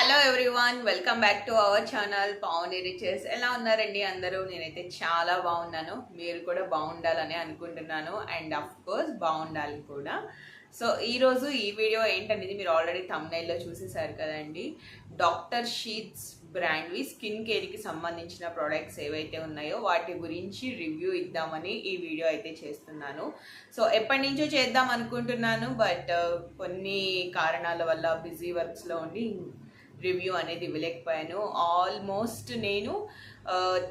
Hello everyone, welcome back to our channel Pavani riches. ఎలా ఉన్నారండి అందరూ? నేనైతే చాలా బాగున్నాను. మీరు కూడా బాగుండాలని అనుకుంటున్నాను అండ్ అఫ్ కోర్స్ బాగుండాలి కూడా. సో ఈరోజు ఈ వీడియో ఏంటనేది మీరు ఆల్రెడీ థంబ్నెయిల్లో చూసేసారు కదండి. డాక్టర్ షీట్స్ బ్రాండ్వి స్కిన్ కేర్కి సంబంధించిన ప్రోడక్ట్స్ ఏవైతే ఉన్నాయో వాటి గురించి రివ్యూ ఇద్దామని ఈ వీడియో అయితే చేస్తున్నాను. సో ఎప్పటి నుంచో చేద్దాం అనుకుంటున్నాను, బట్ కొన్ని కారణాల వల్ల బిజీ వర్క్స్లో ఉండి రివ్యూ అనేది ఇవ్వలేకపోయాను. ఆల్మోస్ట్ నేను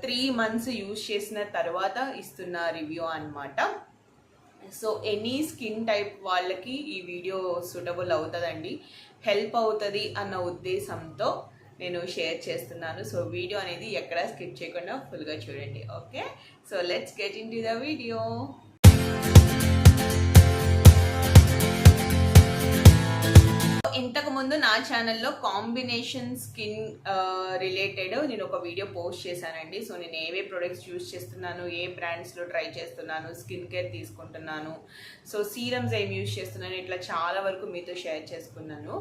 3 months యూజ్ చేసిన తర్వాత ఇస్తున్న రివ్యూ అనమాట. సో ఎనీ స్కిన్ టైప్ వాళ్ళకి ఈ వీడియో సూటబుల్ అవుతుందండి, హెల్ప్ అవుతుంది అన్న ఉద్దేశంతో నేను షేర్ చేస్తున్నాను. సో వీడియో అనేది ఎక్కడా స్కిప్ చేయకుండా ఫుల్గా చూడండి. Okay, so let's get in to the video. ఇంతకు ముందు నా ఛానల్లో కాంబినేషన్ స్కిన్ రిలేటెడ్ నేను ఒక వీడియో పోస్ట్ చేశానండి. సో నేను ఏవే ప్రొడక్ట్స్ యూజ్ చేస్తున్నాను, ఏ బ్రాండ్స్లో ట్రై చేస్తున్నాను, స్కిన్ కేర్ తీసుకుంటున్నాను, సో సీరమ్స్ ఏం యూజ్ చేస్తున్నాను, ఇట్లా చాలా వరకు మీతో షేర్ చేసుకున్నాను.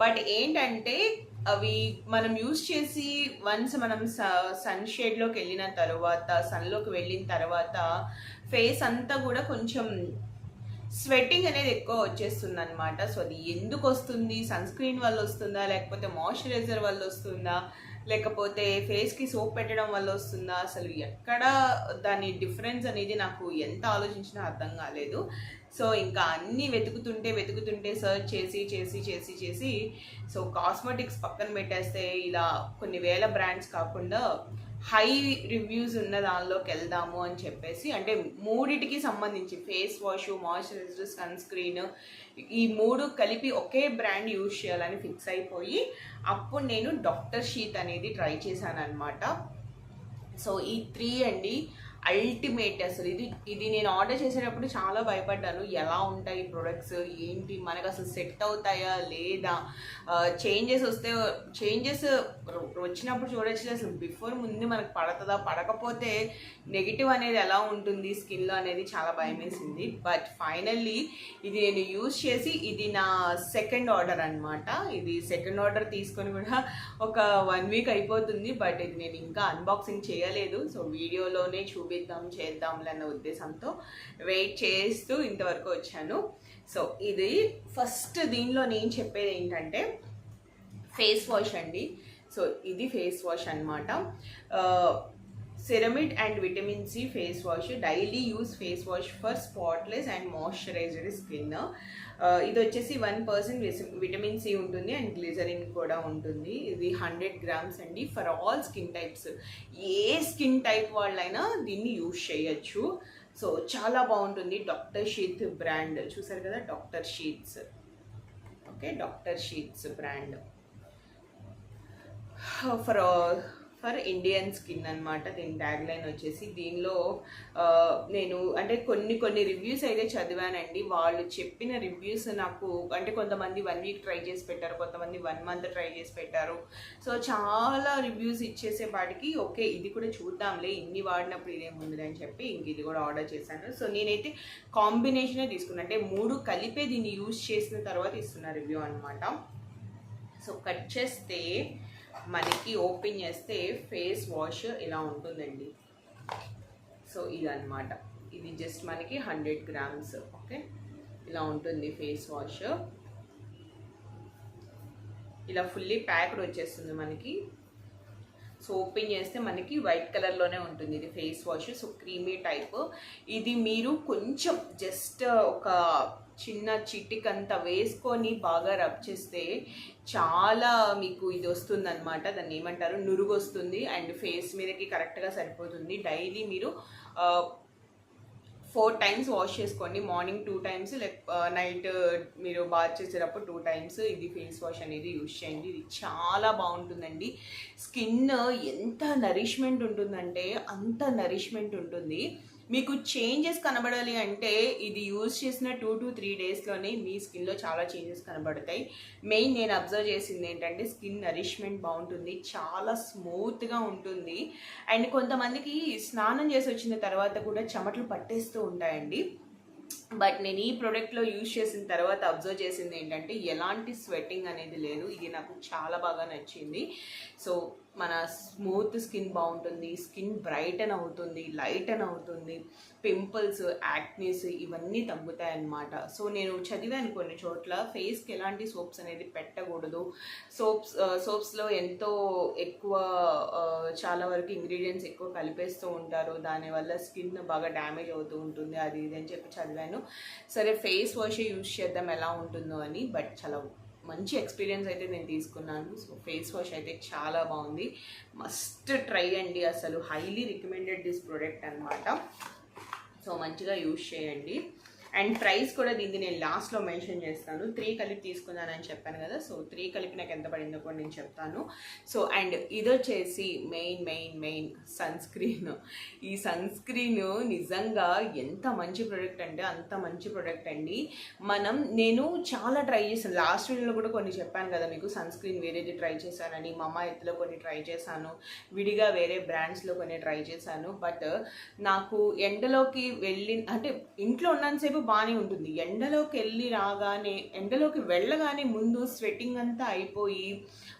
బట్ ఏంటంటే అవి మనం యూజ్ చేసి వన్స్ మనం సన్ షేడ్లోకి వెళ్ళిన తర్వాత, సన్లోకి వెళ్ళిన తర్వాత ఫేస్ అంతా కూడా కొంచెం స్వెట్టింగ్ అనేది ఎక్కువ వచ్చేస్తుంది అనమాట. సో అది ఎందుకు వస్తుంది? సన్ స్క్రీన్ వల్ల వస్తుందా, లేకపోతే మాయిశ్చరైజర్ వల్ల వస్తుందా, లేకపోతే ఫేస్కి సోప్ పెట్టడం వల్ల వస్తుందా? అసలు ఎక్కడ దాని డిఫరెన్స్ అనేది నాకు ఎంత ఆలోచించినా అర్థం కాలేదు. సో ఇంకా అన్నీ వెతుకుతుంటే సర్చ్ చేసి సో కాస్మెటిక్స్ పక్కన పెట్టేస్తే ఇలా కొన్ని వేల బ్రాండ్స్ కాకుండా హై రివ్యూస్ ఉన్న దానిలోకి వెళ్దాము అని చెప్పేసి, అంటే మూడిటికి సంబంధించి face wash, moisturiser, sunscreen, ఈ మూడు కలిపి ఒకే బ్రాండ్ యూజ్ చేయాలని ఫిక్స్ అయిపోయి అప్పుడు నేను డాక్టర్ షీట్ అనేది ట్రై చేశాను అనమాట. సో ఈ 3 అండి అల్టిమేట్. అసలు ఇది నేను ఆర్డర్ చేసేటప్పుడు చాలా భయపడ్డాను, ఎలా ఉంటాయి ప్రొడక్ట్స్, ఏంటి మనకు అసలు సెట్ అవుతాయా లేదా, చేంజెస్ వచ్చినప్పుడు చూడొచ్చు, అసలు బిఫోర్ ముందు మనకు పడుతుందా, పడకపోతే నెగిటివ్ అనేది ఎలా ఉంటుంది స్కిన్లో అనేది చాలా భయం వేసింది. బట్ ఫైనల్లీ ఇది నేను యూజ్ చేసి, ఇది నా సెకండ్ ఆర్డర్ అనమాట. ఇది సెకండ్ ఆర్డర్ తీసుకొని కూడా ఒక 1 week అయిపోతుంది, బట్ ఇది నేను ఇంకా అన్బాక్సింగ్ చేయలేదు. సో వీడియోలోనే చేద్దాంలే అన్న ఉద్దేశంతో వెయిట్ చేస్తూ ఇంతవరకు వచ్చాను. సో ఇది ఫస్ట్ దీనిలో నేను చెప్పేది ఏంటంటే ఫేస్ వాష్ అండి. సో ఇది ఫేస్ వాష్ అనమాట. Ceramide and vitamin C face wash, daily use face wash for spotless and moisturised skin. ఇది వచ్చేసి 1% విటమిన్ సి ఉంటుంది అండ్ గ్లిజరిన్ కూడా ఉంటుంది. ఇది 100 grams అండి, ఫర్ ఆల్ స్కిన్ టైప్స్. ఏ స్కిన్ టైప్ వాళ్ళైనా దీన్ని యూజ్ చేయొచ్చు. సో చాలా బాగుంటుంది. డాక్టర్ షీట్ బ్రాండ్ చూసారు కదా, doctor sheets. Okay, doctor sheets brand for Indian skin అనమాట. దీని ట్యాగ్ లైన్ వచ్చేసి. దీనిలో నేను అంటే కొన్ని రివ్యూస్ అయితే చదివానండి. వాళ్ళు చెప్పిన రివ్యూస్ నాకు అంటే కొంతమంది 1 week ట్రై చేసి పెట్టారు, కొంతమంది 1 month ట్రై చేసి పెట్టారు. సో చాలా రివ్యూస్ ఇచ్చేసేపాటికి ఓకే ఇది కూడా చూద్దాంలే, ఇన్ని వాడినప్పుడు ఇదేముంది అని చెప్పి ఇంక ఇది కూడా ఆర్డర్ చేశాను. సో నేనైతే కాంబినేషనే తీసుకున్నాను, అంటే 3 కలిపే దీన్ని యూజ్ చేసిన తర్వాత ఇస్తున్న రివ్యూ అనమాట. సో కట్ చేస్తే మనకి ఓపెన్ చేస్తే ఫేస్ వాష్ ఇలా ఉంటుందండి. సో ఇదన్నమాట, ఇది జస్ట్ మనకి 100 grams. ఓకే, ఇలా ఉంటుంది ఫేస్ వాష్. ఇలా ఫుల్లీ ప్యాక్డ్ వచ్చేస్తుంది మనకి. సో ఓపెన్ చేస్తే మనకి వైట్ కలర్లోనే ఉంటుంది ఇది face wash. So creamy type. ఇది మీరు కొంచెం జస్ట్ ఒక చిన్న చిటికంతా వేసుకొని బాగా రబ్ చేస్తే చాలా మీకు ఇది వస్తుంది అనమాట. దాన్ని ఏమంటారు, నురుగు వస్తుంది అండ్ ఫేస్ మీదకి కరెక్ట్గా సరిపోతుంది. డైలీ మీరు 4 times వాష్ చేసుకోండి. మార్నింగ్ 2 times, నైట్ మీరు బాత్ చేసేటప్పుడు 2 times ఇది ఫేస్ వాష్ అనేది యూజ్ చేయండి. ఇది చాలా బాగుంటుందండి. స్కిన్ ఎంత నరిష్మెంట్ ఉంటుందంటే అంత నరిష్మెంట్ ఉంటుంది. మీకు చేంజెస్ కనబడాలి అంటే ఇది యూజ్ చేసిన 2 to 3 daysలోనే మీ స్కిన్లో చాలా చేంజెస్ కనబడతాయి. మెయిన్ నేను అబ్జర్వ్ చేసింది ఏంటంటే స్కిన్ నరిష్మెంట్ బాగుంటుంది, చాలా స్మూత్గా ఉంటుంది. అండ్ కొంతమందికి స్నానం చేసి వచ్చిన తర్వాత కూడా చెమటలు పట్టేస్తూ ఉంటాయండి. బట్ నేను ఈ ప్రోడక్ట్లో యూజ్ చేసిన తర్వాత అబ్జర్వ్ చేసింది ఏంటంటే ఎలాంటి స్వెట్టింగ్ అనేది లేదు. ఇది నాకు చాలా బాగా నచ్చింది. సో మన స్మూత్ స్కిన్ బాగుంటుంది, స్కిన్ బ్రైటన్ అవుతుంది, లైటన్ అవుతుంది, పింపుల్స్, యాక్నీస్ ఇవన్నీ తగ్గుతాయి అన్నమాట. సో నేను చదివాను కొన్ని చోట్ల ఫేస్కి ఎలాంటి సోప్స్ అనేది పెట్టకూడదు, సోప్స్లో ఎంతో ఎక్కువ చాలా వరకు ఇంగ్రీడియంట్స్ ఎక్కువ కలిపేస్తూ ఉంటారు, దానివల్ల స్కిన్ బాగా డ్యామేజ్ అవుతూ ఉంటుంది, అది ఇది అని చెప్పి చదివాను. సరే ఫేస్ వాషే యూజ్ చేద్దాం ఎలా ఉంటుందో అని. బట్ చాలా మంచి ఎక్స్పీరియన్స్ అయితే నేను తీసుకున్నాను. సో ఫేస్ వాష్ అయితే చాలా బాగుంది, మస్ట్ ట్రై అండి, అసలు హైలీ రికమెండెడ్ దిస్ ప్రోడక్ట్ అనమాట. సో మంచిగా యూజ్ చేయండి. అండ్ ప్రైస్ కూడా దీన్ని నేను లాస్ట్లో మెన్షన్ చేస్తాను. 3 కలిపి తీసుకున్నానని చెప్పాను కదా, సో 3 కలిపి నాకు ఎంత పడిందో కూడా నేను చెప్తాను. సో అండ్ ఇది వచ్చేసి మెయిన్ సన్ స్క్రీన్. ఈ సన్ స్క్రీన్ నిజంగా ఎంత మంచి ప్రోడక్ట్ అంటే అంత మంచి ప్రోడక్ట్ అండి. నేను చాలా ట్రై చేశాను, లాస్ట్ వీడియోలో కూడా కొన్ని చెప్పాను కదా మీకు, సన్ స్క్రీన్ వేరేది ట్రై చేశానని. మమా ఎత్తులో కొన్ని ట్రై చేశాను, విడిగా వేరే బ్రాండ్స్లో కొన్ని ట్రై చేశాను. బట్ నాకు ఎండలోకి అంటే ఇంట్లో ఉన్నంతసేపు బాగానే ఉంటుంది, ఎండలోకి వెళ్ళగానే ముందు స్వెట్టింగ్ అంతా అయిపోయి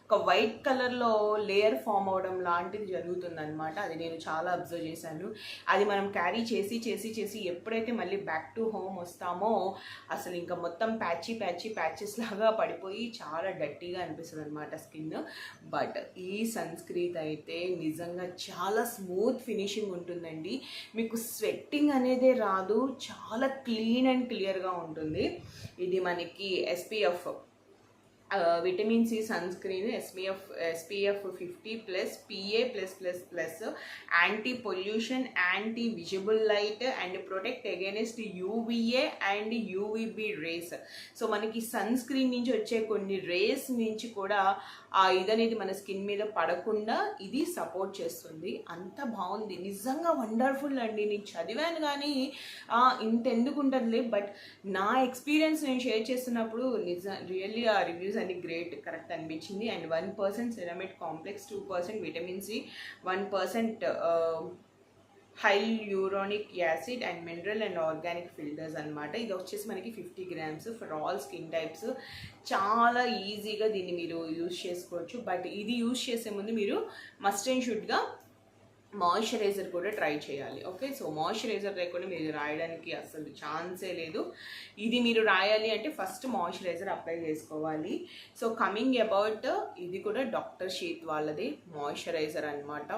ఒక వైట్ కలర్లో లేయర్ ఫామ్ అవడం లాంటిది జరుగుతుంది అనమాట. అది నేను చాలా అబ్జర్వ్ చేశాను. అది మనం క్యారీ చేసి ఎప్పుడైతే మళ్ళీ బ్యాక్ టు హోమ్ వస్తామో అసలు ఇంకా మొత్తం ప్యాచెస్ లాగా పడిపోయి చాలా డర్టీగా అనిపిస్తుంది అనమాట స్కిన్. బట్ ఈ సన్ స్క్రీన్ అయితే నిజంగా చాలా స్మూత్ ఫినిషింగ్ ఉంటుందండి, మీకు స్వెట్టింగ్ అనేదే రాదు, చాలా క్లీన్ అండ్ క్లియర్గా ఉంటుంది. ఇది మనకి SPF vitamin C sunscreen, SPF 50+, PA+++, anti pollution, anti visible light and protect against UVA and UVB rays. So మనకి సన్ స్క్రీన్ నుంచి వచ్చే కొన్ని రేస్ నుంచి కూడా ఆ ఇదనేది మన స్కిన్ మీద పడకుండా ఇది సపోర్ట్ చేస్తుంది. అంత బాగుంది, నిజంగా వండర్ఫుల్ అండి. నేను చదివాను కానీ ఇంత ఎందుకు ఉంటుందిలే, బట్ నా ఎక్స్పీరియన్స్ నేను షేర్ చేస్తున్నప్పుడు రియల్లీ ఆ రివ్యూస్ అన్ని గ్రేట్, కరెక్ట్ అనిపించింది. And 1% ceramic complex, 2% vitamin C, 1% hyaluronic acid and mineral and organic filters అనమాట. ఇది వచ్చేసి మనకి 50 grams for all skin types. చాలా ఈజీగా దీన్ని మీరు యూజ్ చేసుకోవచ్చు. బట్ ఇది యూజ్ చేసే ముందు మీరు మస్ట్ అండ్ షుడ్గా మాయిశ్చరైజర్ కూడా ట్రై చేయాలి. ఓకే, సో మాయిశ్చరైజర్ లేకుండా మీరు రాయడానికి అసలు ఛాన్సే లేదు. ఇది మీరు రాయాలి అంటే ఫస్ట్ మాయిశ్చరైజర్ అప్లై చేసుకోవాలి. సో కమింగ్ అబౌట్ ఇది కూడా డాక్టర్ షీత్ వాళ్ళది మాయిశ్చరైజర్ అనమాట,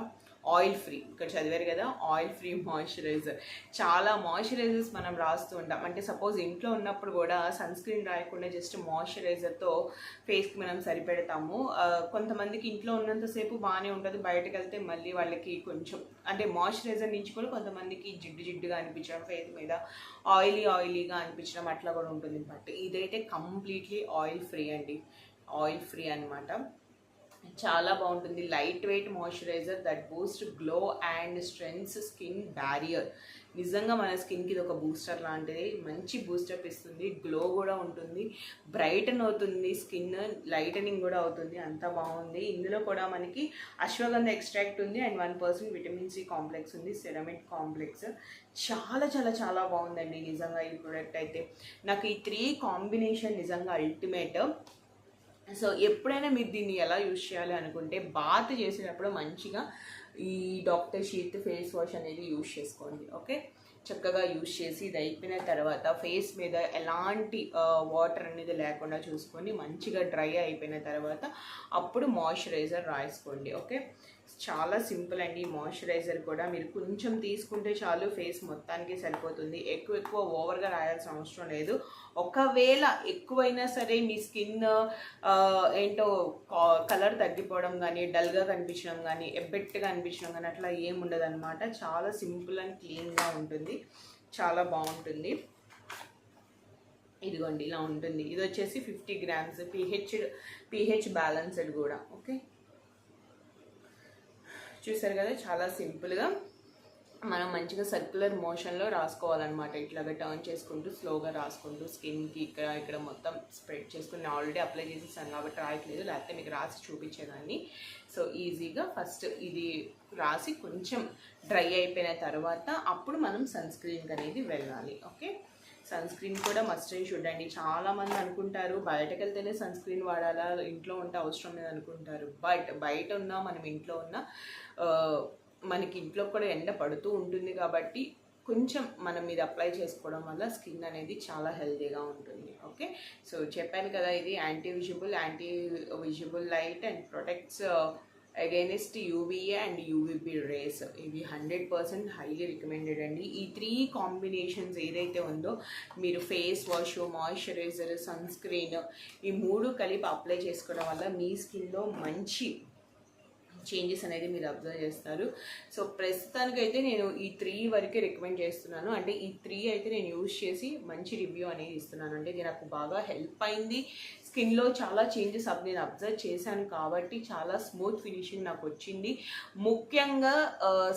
ఆయిల్ ఫ్రీ. ఇక్కడ చదివారు కదా, ఆయిల్ ఫ్రీ మాయిశ్చరైజర్. చాలా మాయిశ్చరైజర్స్ మనం రాస్తూ ఉంటాం, అంటే సపోజ్ ఇంట్లో ఉన్నప్పుడు కూడా సన్ స్క్రీన్ రాయకుండా జస్ట్ మాయిశ్చరైజర్తో ఫేస్కి మనం సరిపెడతాము. కొంతమందికి ఇంట్లో ఉన్నంతసేపు బాగానే ఉంటుంది, బయటకు వెళ్తే మళ్ళీ వాళ్ళకి కొంచెం అంటే మాయిశ్చరైజర్ నుంచి కూడా కొంతమందికి జిడ్డుగా అనిపించడం, ఫేస్ మీద ఆయిలీగా అనిపించడం అట్లా కూడా ఉంటుంది. బట్ ఇదైతే కంప్లీట్లీ ఆయిల్ ఫ్రీ అండి, ఆయిల్ ఫ్రీ అనమాట. చాలా బాగుంటుంది, light weight moisturiser that Boost glow and strengths skin barrier. నిజంగా మన స్కిన్కి ఇది ఒక బూస్టర్ లాంటిది, మంచి బూస్టప్ ఇస్తుంది, గ్లో కూడా ఉంటుంది, బ్రైటన్ అవుతుంది స్కిన్, లైటనింగ్ కూడా అవుతుంది, అంత బాగుంది. ఇందులో కూడా మనకి అశ్వగంధ ఎక్స్ట్రాక్ట్ ఉంది అండ్ 1% విటమిన్ సి కాంప్లెక్స్ ఉంది, సెరమిక్ కాంప్లెక్స్. చాలా చాలా చాలా బాగుందండి నిజంగా ఈ ప్రోడక్ట్ అయితే. నాకు ఈ 3 కాంబినేషన్ నిజంగా అల్టిమేట్. సో ఎప్పుడైనా మీరు దీన్ని ఎలా యూజ్ చేయాలి అనుకుంటే బాత్ చేసేటప్పుడు మంచిగా ఈ డాక్టర్ షీత్ ఫేస్ వాష్ అనేది యూజ్ చేసుకోండి. ఓకే, చక్కగా యూజ్ చేసి ఇది అయిపోయిన తర్వాత ఫేస్ మీద ఎలాంటి వాటర్ అనేది లేకుండా చూసుకొని మంచిగా డ్రై అయిపోయిన తర్వాత అప్పుడు మాయిశ్చరైజర్ రాసుకోండి. ఓకే, చాలా సింపుల్ అండి. మాయిశ్చరైజర్ కూడా మీరు కొంచెం తీసుకుంటే చాలు, ఫేస్ మొత్తానికి సరిపోతుంది. ఎక్కువ ఓవర్గా రాయాల్సిన అవసరం లేదు. ఒకవేళ ఎక్కువైనా సరే మీ స్కిన్ ఏంటో కలర్ తగ్గిపోవడం కానీ, డల్గా కనిపించడం కానీ, ఎబ్బెట్టుగా అనిపించడం కానీ అట్లా ఏముండదు అనమాట. చాలా సింపుల్ అండ్ క్లీన్గా ఉంటుంది, చాలా బాగుంటుంది. ఇదిగోండి ఇలా ఉంటుంది. ఇది వచ్చేసి 50 grams, pH బ్యాలెన్స్డ్ కూడా. ఓకే, చూసారు కదా, చాలా సింపుల్గా మనం మంచిగా సర్క్యులర్ మోషన్లో రాసుకోవాలన్నమాట. ఇట్లాగా టర్న్ చేసుకుంటూ స్లోగా రాసుకుంటూ స్కిన్కి ఇక్కడ మొత్తం స్ప్రెడ్ చేసుకుని ఆల్రెడీ అప్లై చేసేసాను కాబట్టి రాయట్లేదు, లేకపోతే మీకు రాసి చూపించేదాన్ని. సో ఈజీగా ఫస్ట్ ఇది రాసి కొంచెం డ్రై అయిపోయిన తర్వాత అప్పుడు మనం సన్ స్క్రీన్కి అనేది వెళ్ళాలి. ఓకే, సన్ స్క్రీన్ కూడా మస్ట్ అండ్ షుడ్ అండి. చాలామంది అనుకుంటారు బయటకు వెళ్తేనే సన్ స్క్రీన్ వాడాలా, ఇంట్లో ఉంటే అవసరం లేదు అనుకుంటారు. బట్ బయట ఉన్నా మనం ఇంట్లో ఉన్నా మనకి ఇంట్లో కూడా ఎండ పడుతూ ఉంటుంది కాబట్టి కొంచెం మనం ఇది అప్లై చేసుకోవడం వల్ల స్కిన్ అనేది చాలా హెల్తీగా ఉంటుంది. ఓకే, సో చెప్పాను కదా, ఇది anti visible light and protects against UVA and UVB race. ఇవి 100% హైలీ రికమెండెడ్ అండి. ఈ 3 కాంబినేషన్స్ ఏదైతే ఉందో మీరు face wash, moisturiser, sunscreen ఈ 3 కలిపి అప్లై చేసుకోవడం వల్ల మీ స్కిన్లో మంచి చేంజెస్ అనేది మీరు అబ్జర్వ్ చేస్తారు. సో ప్రస్తుతానికైతే నేను ఈ 3 వరకే రికమెండ్ చేస్తున్నాను. అంటే ఈ 3 అయితే నేను యూజ్ చేసి మంచి రివ్యూ అనేది ఇస్తున్నాను. అంటే ఇది నాకు బాగా హెల్ప్ అయింది. స్కిన్లో చాలా చేంజెస్ నేను అబ్జర్వ్ చేశాను కాబట్టి చాలా స్మూత్ ఫినిషింగ్ నాకు వచ్చింది. ముఖ్యంగా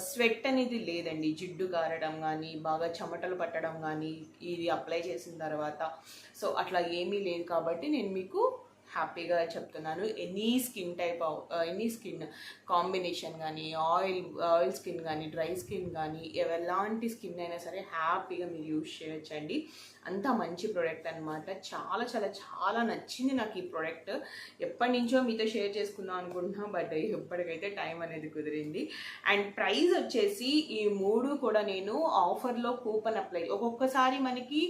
స్వెట్ అనేది లేదండి. జిడ్డు గారడం కానీ, బాగా చెమటలు పట్టడం కానీ ఇది అప్లై చేసిన తర్వాత సో అట్లా ఏమీ లేదు కాబట్టి నేను మీకు హ్యాపీగా చెప్తున్నాను. ఎనీ స్కిన్ కాంబినేషన్ కానీ, ఆయిల్ స్కిన్ కానీ, డ్రై స్కిన్ కానీ, ఎలాంటి స్కిన్ అయినా సరే హ్యాపీగా మీరు యూజ్ చేయొచ్చండి. అంత మంచి ప్రోడక్ట్ అనమాట. చాలా చాలా చాలా నచ్చింది నాకు ఈ ప్రోడక్ట్. ఎప్పటి నుంచో మీతో షేర్ చేసుకుందాం అనుకుంటున్నా, బట్ ఎప్పటికైతే టైం అనేది కుదిరింది. అండ్ ప్రైస్ వచ్చేసి ఈ 3 కూడా నేను ఆఫర్లో కూపన్ అప్లై, ఒక్కొక్కసారి మనకి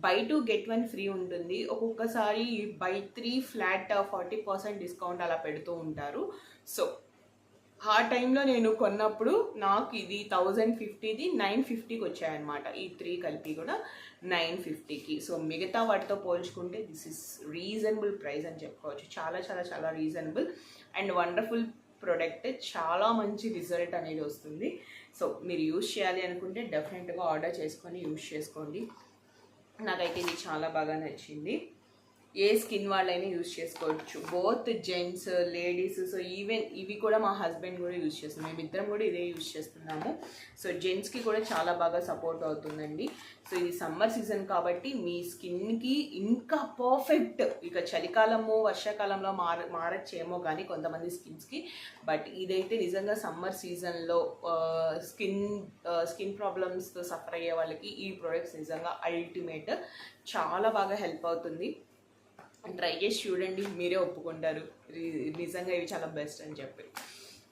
బై 2 get 1 ఫ్రీ ఉంటుంది, ఒక్కొక్కసారి బై 3 ఫ్లాట్ 40% డిస్కౌంట్ అలా పెడుతూ ఉంటారు. సో ఆ టైంలో నేను కొన్నప్పుడు నాకు ఇది 1050ది 950కి వచ్చాయన్నమాట. ఈ 3 కలిపి కూడా 950కి. సో మిగతా వాటితో పోల్చుకుంటే దిస్ ఇస్ రీజనబుల్ ప్రైస్ అని చెప్పుకోవచ్చు. చాలా చాలా చాలా రీజనబుల్ అండ్ వండర్ఫుల్ ప్రోడక్ట్. చాలా మంచి రిజల్ట్ అనేది వస్తుంది. సో మీరు యూజ్ చేయాలి అనుకుంటే డెఫినెట్గా ఆర్డర్ చేసుకొని యూజ్ చేసుకోండి. నాకైతే ఇది చాలా బాగా నచ్చింది. ఏ స్కిన్ వాళ్ళైనా యూజ్ చేసుకోవచ్చు, both gents, ladies. So even ఇవి కూడా మా హస్బెండ్ కూడా యూజ్ చేస్తున్నాం, మేమిద్దరం కూడా ఇదే యూజ్ చేస్తున్నాము. సో జెంట్స్కి కూడా చాలా బాగా సపోర్ట్ అవుతుందండి. సో ఇది సమ్మర్ సీజన్ కాబట్టి మీ స్కిన్కి ఇంకా పర్ఫెక్ట్. ఇక చలికాలము, వర్షాకాలంలో మారచ్చేమో కానీ కొంతమంది స్కిన్స్కి, బట్ ఇదైతే నిజంగా సమ్మర్ సీజన్లో స్కిన్ ప్రాబ్లమ్స్తో సఫర్ అయ్యే వాళ్ళకి ఈ ప్రోడక్ట్స్ నిజంగా అల్టిమేట్. చాలా బాగా హెల్ప్ అవుతుంది. ట్రై చేసి చూడండి, మీరే ఒప్పుకుంటారు నిజంగా ఇవి చాలా బెస్ట్ అని చెప్పి.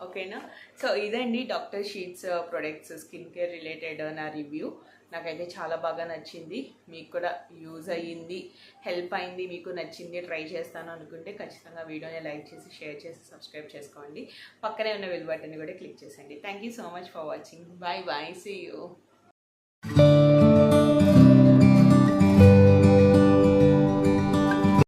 ఓకేనా, సో ఇదండి doctor sheets products skin care related నా రివ్యూ. నాకైతే చాలా బాగా నచ్చింది, మీకు కూడా యూజ్ అయ్యింది, హెల్ప్ అయింది, మీకు నచ్చింది, ట్రై చేస్తాను అనుకుంటే ఖచ్చితంగా వీడియోని లైక్ చేసి, షేర్ చేసి, సబ్స్క్రైబ్ చేసుకోండి. పక్కనే ఉన్న బెల్ బటన్ని కూడా క్లిక్ చేసేయండి. Thank you so much for watching. Bye bye, see you.